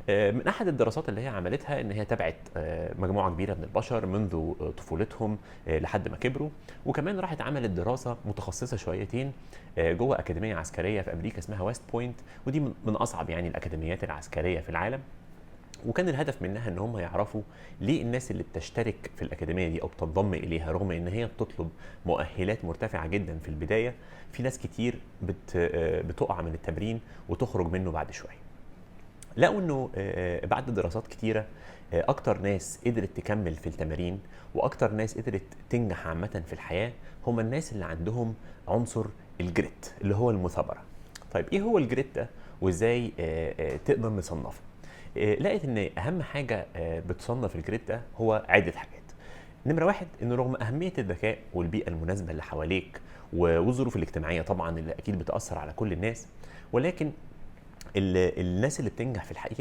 من احد الدراسات اللي هي عملتها ان هي تابعت مجموعه كبيره من البشر منذ طفولتهم لحد ما كبروا، وكمان راحت عملت دراسه متخصصه شويتين جوه اكاديميه عسكريه في امريكا اسمها ويست بوينت، ودي من اصعب يعني الاكاديميات العسكريه في العالم. وكان الهدف منها ان هم يعرفوا ليه الناس اللي بتشترك في الاكاديميه دي او بتنضم اليها رغم ان هي بتطلب مؤهلات مرتفعه جدا في البدايه، في ناس كتير بتقع من التمرين وتخرج منه بعد شويه. لقوا انه بعد دراسات كتيره اكتر ناس قدرت تكمل في التمارين واكتر ناس قدرت تنجح عامه في الحياه هم الناس اللي عندهم عنصر الجريت اللي هو المثابره. طيب ايه هو الجريت ده وازاي تقدر نصنفه؟ لقيت ان اهم حاجه بتصنف الجريت ده هو عده حاجات. نمره واحد، انه رغم اهميه الذكاء والبيئه المناسبه اللي حواليك والظروف الاجتماعيه طبعا اللي اكيد بتاثر على كل الناس، ولكن الناس اللي بتنجح في الحقيقه